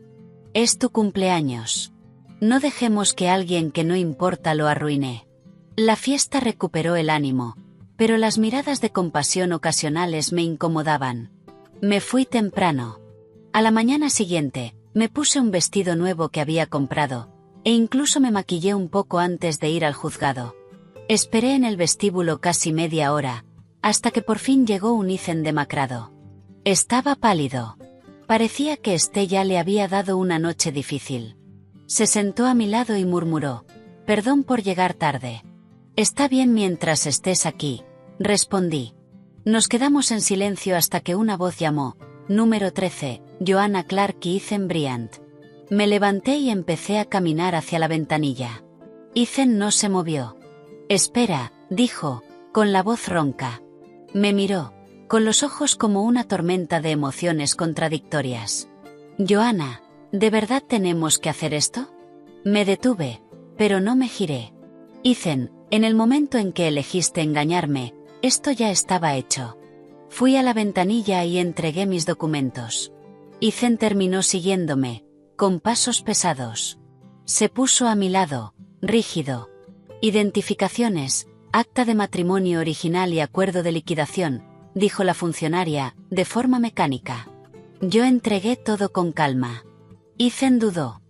«Es tu cumpleaños. No dejemos que alguien que no importa lo arruine». La fiesta recuperó el ánimo, pero las miradas de compasión ocasionales me incomodaban. Me fui temprano. A la mañana siguiente, me puse un vestido nuevo que había comprado, e incluso me maquillé un poco antes de ir al juzgado. Esperé en el vestíbulo casi media hora, hasta que por fin llegó un Ethan demacrado. Estaba pálido. Parecía que Estella le había dado una noche difícil. Se sentó a mi lado y murmuró: «Perdón por llegar tarde». «Está bien mientras estés aquí», respondí. Nos quedamos en silencio hasta que una voz llamó: «Número 13, Joanna Clark y Ethan Bryant». Me levanté y empecé a caminar hacia la ventanilla. Ethan no se movió. «Espera», dijo, con la voz ronca. Me miró, con los ojos como una tormenta de emociones contradictorias. «Joanna, ¿de verdad tenemos que hacer esto?» Me detuve, pero no me giré. «Ethan, en el momento en que elegiste engañarme, esto ya estaba hecho». Fui a la ventanilla y entregué mis documentos. Ethan terminó siguiéndome, con pasos pesados. Se puso a mi lado, rígido. «Identificaciones, acta de matrimonio original y acuerdo de liquidación», dijo la funcionaria, de forma mecánica. Yo entregué todo con calma. Ethan dudó.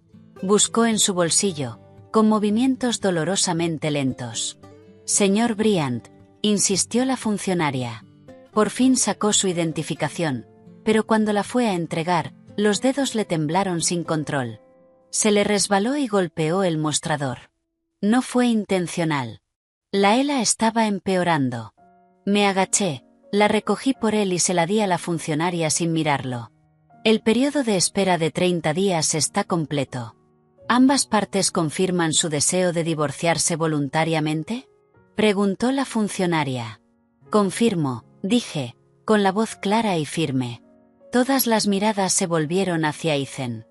Buscó en su bolsillo, con movimientos dolorosamente lentos. «Señor Bryant», insistió la funcionaria. Por fin sacó su identificación, pero cuando la fue a entregar, los dedos le temblaron sin control. Se le resbaló y golpeó el mostrador. No fue intencional. La ELA estaba empeorando. Me agaché, la recogí por él y se la di a la funcionaria sin mirarlo. El periodo de espera de 30 días está completo. ¿Ambas partes confirman su deseo de divorciarse voluntariamente?, preguntó la funcionaria. Confirmo, dije, con la voz clara y firme. Todas las miradas se volvieron hacia Ethan.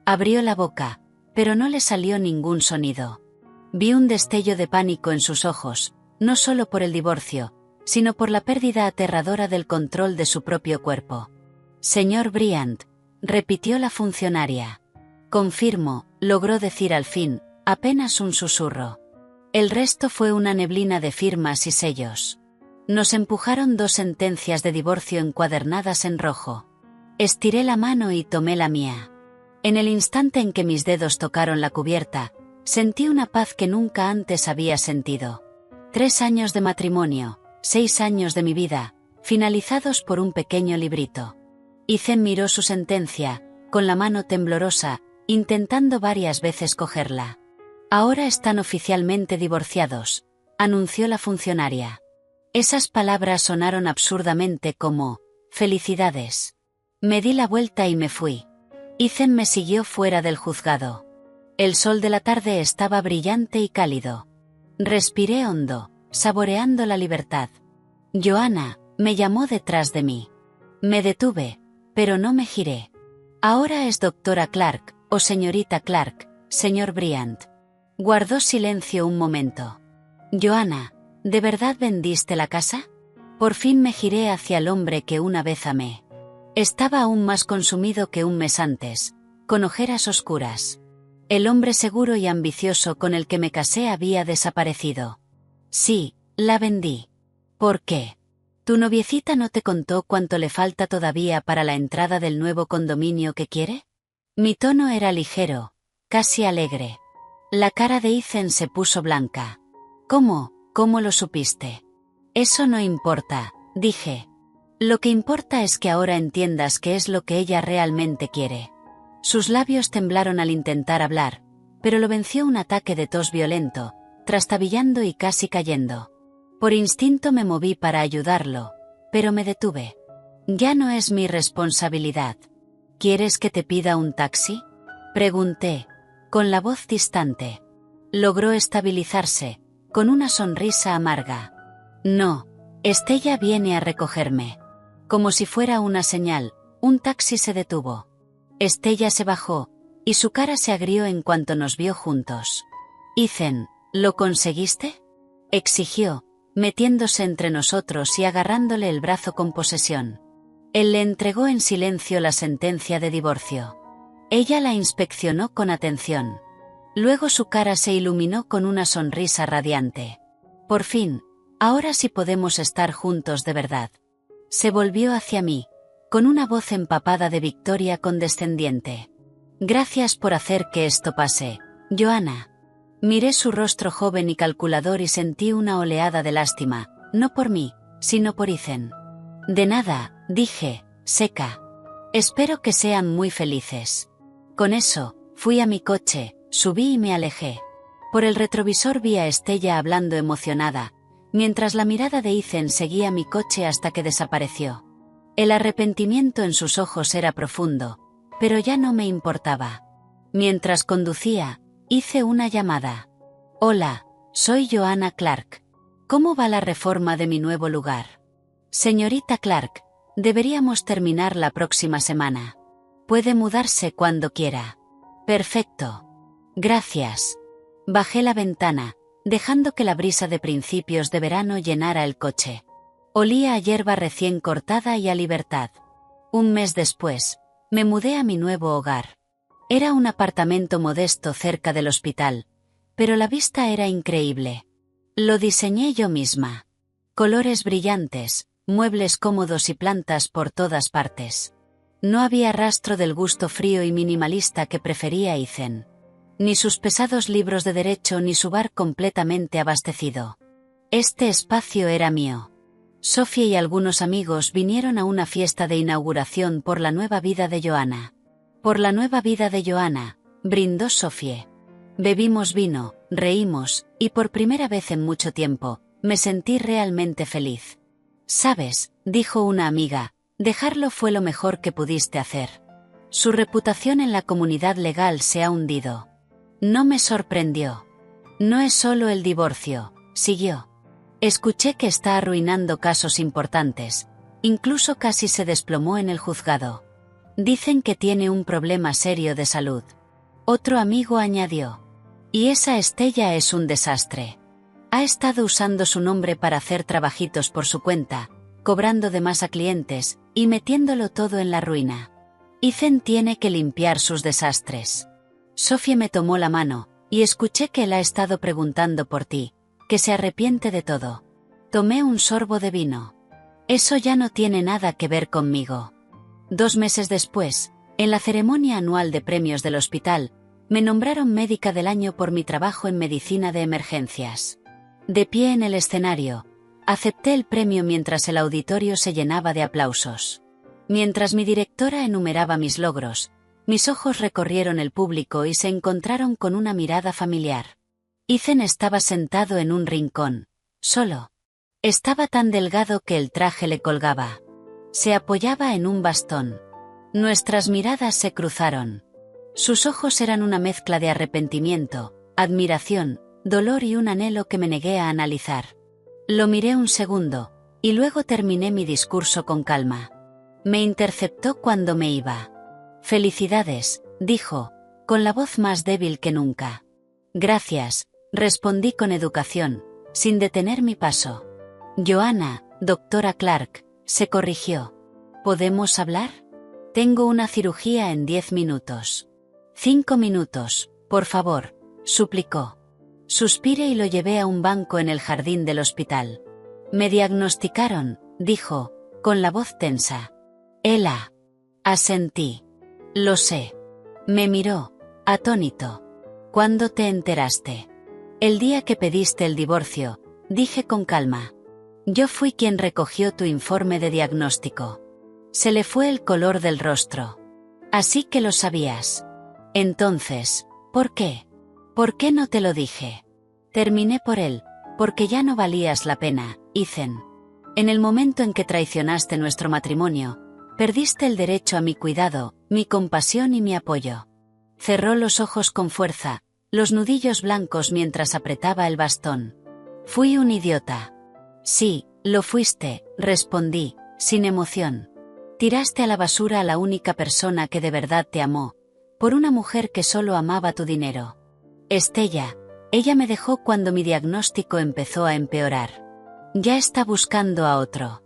Abrió la boca, pero no le salió ningún sonido. Vi un destello de pánico en sus ojos, no solo por el divorcio, sino por la pérdida aterradora del control de su propio cuerpo. Señor Bryant, repitió la funcionaria. Confirmo, logró decir al fin, apenas un susurro. El resto fue una neblina de firmas y sellos. Nos empujaron 2 sentencias de divorcio encuadernadas en rojo. Estiré la mano y tomé la mía. En el instante en que mis dedos tocaron la cubierta, sentí una paz que nunca antes había sentido. 3 años de matrimonio, 6 años de mi vida, finalizados por un pequeño librito. Ethan miró su sentencia, con la mano temblorosa, intentando varias veces cogerla. Ahora están oficialmente divorciados, anunció la funcionaria. Esas palabras sonaron absurdamente como, felicidades. Me di la vuelta y me fui. Ethan me siguió fuera del juzgado. El sol de la tarde estaba brillante y cálido. Respiré hondo, saboreando la libertad. Joanna, me llamó detrás de mí. Me detuve, pero no me giré. Ahora es doctora Clark, o señorita Clark, señor Bryant. Guardó silencio un momento. Joanna, ¿de verdad vendiste la casa? Por fin me giré hacia el hombre que una vez amé. Estaba aún más consumido que un mes antes, con ojeras oscuras. El hombre seguro y ambicioso con el que me casé había desaparecido. Sí, la vendí. ¿Por qué? ¿Tu noviecita no te contó cuánto le falta todavía para la entrada del nuevo condominio que quiere? Mi tono era ligero, casi alegre. La cara de Ethan se puso blanca. ¿Cómo? ¿Cómo lo supiste? Eso no importa, dije. Lo que importa es que ahora entiendas qué es lo que ella realmente quiere. Sus labios temblaron al intentar hablar, pero lo venció un ataque de tos violento, trastabillando y casi cayendo. Por instinto me moví para ayudarlo, pero me detuve. Ya no es mi responsabilidad. ¿Quieres que te pida un taxi?, pregunté, con la voz distante. Logró estabilizarse, con una sonrisa amarga. No, Estella viene a recogerme. Como si fuera una señal, un taxi se detuvo. Estella se bajó, y su cara se agrió en cuanto nos vio juntos. Ethan, ¿lo conseguiste?, exigió, metiéndose entre nosotros y agarrándole el brazo con posesión. Él le entregó en silencio la sentencia de divorcio. Ella la inspeccionó con atención. Luego su cara se iluminó con una sonrisa radiante. Por fin, ahora sí podemos estar juntos de verdad. Se volvió hacia mí, con una voz empapada de victoria condescendiente. Gracias por hacer que esto pase, Joanna. Miré su rostro joven y calculador y sentí una oleada de lástima, no por mí, sino por Ethan. De nada, dije, seca. Espero que sean muy felices. Con eso, fui a mi coche, subí y me alejé. Por el retrovisor vi a Estella hablando emocionada, mientras la mirada de Ethan seguía mi coche hasta que desapareció. El arrepentimiento en sus ojos era profundo, pero ya no me importaba. Mientras conducía, hice una llamada. Hola, soy Joanna Clark. ¿Cómo va la reforma de mi nuevo lugar? Señorita Clark, deberíamos terminar la próxima semana. Puede mudarse cuando quiera. Perfecto. Gracias. Bajé la ventana, dejando que la brisa de principios de verano llenara el coche. Olía a hierba recién cortada y a libertad. Un mes después, me mudé a mi nuevo hogar. Era un apartamento modesto cerca del hospital, pero la vista era increíble. Lo diseñé yo misma. Colores brillantes, muebles cómodos y plantas por todas partes. No había rastro del gusto frío y minimalista que prefería Ethan. Ni sus pesados libros de derecho ni su bar completamente abastecido. Este espacio era mío. Sophie y algunos amigos vinieron a una fiesta de inauguración por la nueva vida de Joanna. Por la nueva vida de Joanna, brindó Sophie. Bebimos vino, reímos, y por primera vez en mucho tiempo, me sentí realmente feliz. «Sabes», dijo una amiga, «dejarlo fue lo mejor que pudiste hacer. Su reputación en la comunidad legal se ha hundido». No me sorprendió. «No es solo el divorcio», siguió. «Escuché que está arruinando casos importantes. Incluso casi se desplomó en el juzgado. Dicen que tiene un problema serio de salud». Otro amigo añadió. «Y esa Estella es un desastre. Ha estado usando su nombre para hacer trabajitos por su cuenta, cobrando de más a clientes, y metiéndolo todo en la ruina. Ethan tiene que limpiar sus desastres». Sophie me tomó la mano, y escuché que él ha estado preguntando por ti, que se arrepiente de todo. Tomé un sorbo de vino. «Eso ya no tiene nada que ver conmigo». 2 meses después, en la ceremonia anual de premios del hospital, me nombraron médica del año por mi trabajo en medicina de emergencias. De pie en el escenario, acepté el premio mientras el auditorio se llenaba de aplausos. Mientras mi directora enumeraba mis logros, mis ojos recorrieron el público y se encontraron con una mirada familiar. Ethan estaba sentado en un rincón, solo. Estaba tan delgado que el traje le colgaba. Se apoyaba en un bastón. Nuestras miradas se cruzaron. Sus ojos eran una mezcla de arrepentimiento, admiración, dolor y un anhelo que me negué a analizar. Lo miré un segundo, y luego terminé mi discurso con calma. Me interceptó cuando me iba. «Felicidades», dijo, con la voz más débil que nunca. «Gracias», respondí con educación, sin detener mi paso. «Joanna, doctora Clark», se corrigió. «¿Podemos hablar? Tengo una cirugía en 10 minutos». 5 minutos, por favor», suplicó. Suspiré y lo llevé a un banco en el jardín del hospital. «Me diagnosticaron», dijo, con la voz tensa. «ELA». Asentí. «Lo sé». Me miró, atónito. «¿Cuándo te enteraste?» «El día que pediste el divorcio», dije con calma. «Yo fui quien recogió tu informe de diagnóstico». Se le fue el color del rostro. «Así que lo sabías. Entonces, ¿por qué? ¿Por qué no te lo dije?» «Terminé por él, porque ya no valías la pena, Ethan. En el momento en que traicionaste nuestro matrimonio, perdiste el derecho a mi cuidado, mi compasión y mi apoyo». Cerró los ojos con fuerza, los nudillos blancos mientras apretaba el bastón. «Fui un idiota». «Sí, lo fuiste», respondí, sin emoción. «Tiraste a la basura a la única persona que de verdad te amó, por una mujer que solo amaba tu dinero. Estella, ella me dejó cuando mi diagnóstico empezó a empeorar. Ya está buscando a otro.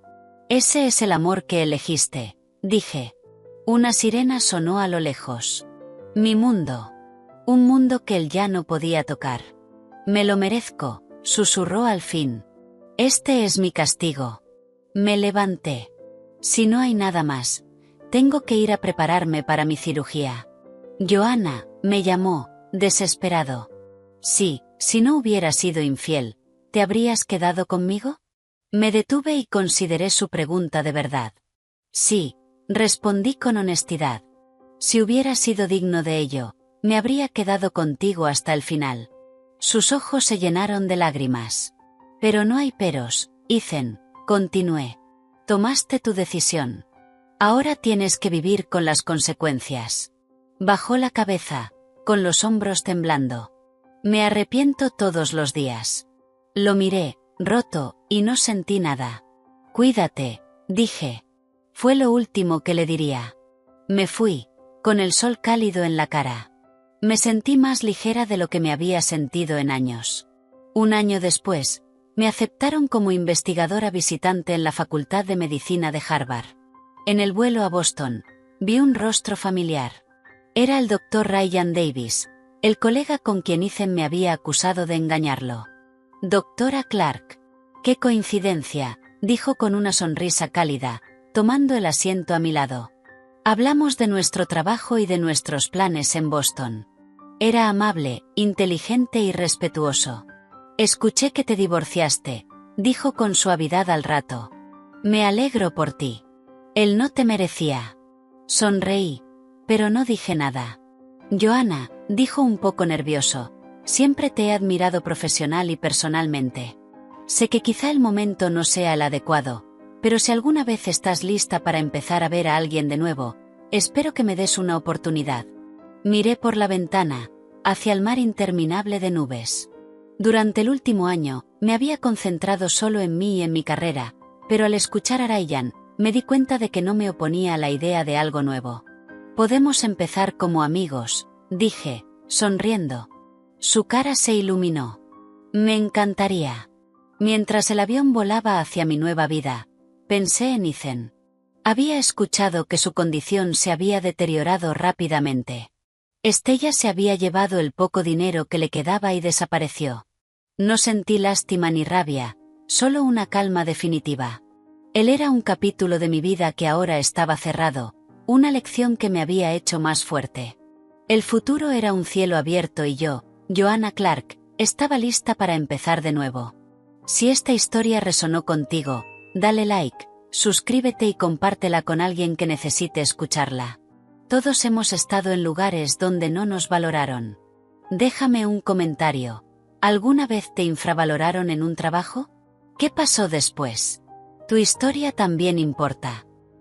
Ese es el amor que elegiste», dije. Una sirena sonó a lo lejos. «Mi mundo». Un mundo que él ya no podía tocar. «Me lo merezco», susurró al fin. «Este es mi castigo». Me levanté. «Si no hay nada más, tengo que ir a prepararme para mi cirugía». «Joanna», me llamó, desesperado. «Sí, si no hubiera sido infiel, ¿te habrías quedado conmigo?» Me detuve y consideré su pregunta de verdad. «Sí», respondí con honestidad. «Si hubiera sido digno de ello, me habría quedado contigo hasta el final». Sus ojos se llenaron de lágrimas. «Pero no hay peros, Ethan», continué. «Tomaste tu decisión. Ahora tienes que vivir con las consecuencias». Bajó la cabeza, con los hombros temblando. «Me arrepiento todos los días». Lo miré, roto, y no sentí nada. «Cuídate», dije. Fue lo último que le diría. Me fui, con el sol cálido en la cara. Me sentí más ligera de lo que me había sentido en años. 1 año después, me aceptaron como investigadora visitante en la Facultad de Medicina de Harvard. En el vuelo a Boston, vi un rostro familiar. Era el Dr. Ryan Davis, el colega con quien Ethan me había acusado de engañarlo. «Doctora Clark». «Qué coincidencia», dijo con una sonrisa cálida, tomando el asiento a mi lado. Hablamos de nuestro trabajo y de nuestros planes en Boston. Era amable, inteligente y respetuoso. «Escuché que te divorciaste», dijo con suavidad al rato. Me alegro por ti. Él no te merecía. Sonreí, pero no dije nada. Joanna, dijo un poco nervioso, siempre te he admirado profesional y personalmente. Sé que quizá el momento no sea el adecuado, pero si alguna vez estás lista para empezar a ver a alguien de nuevo, espero que me des una oportunidad. Miré por la ventana, hacia el mar interminable de nubes. Durante el último año, me había concentrado solo en mí y en mi carrera, pero al escuchar a Ryan, me di cuenta de que no me oponía a la idea de algo nuevo. Podemos empezar como amigos, dije, sonriendo. Su cara se iluminó. Me encantaría. Mientras el avión volaba hacia mi nueva vida, pensé en Ethan. Había escuchado que su condición se había deteriorado rápidamente. Estella se había llevado el poco dinero que le quedaba y desapareció. No sentí lástima ni rabia, solo una calma definitiva. Él era un capítulo de mi vida que ahora estaba cerrado, una lección que me había hecho más fuerte. El futuro era un cielo abierto y yo, Joanna Clark, estaba lista para empezar de nuevo. Si esta historia resonó contigo, dale like, suscríbete y compártela con alguien que necesite escucharla. Todos hemos estado en lugares donde no nos valoraron. Déjame un comentario. ¿Alguna vez te infravaloraron en un trabajo? ¿Qué pasó después? Tu historia también importa.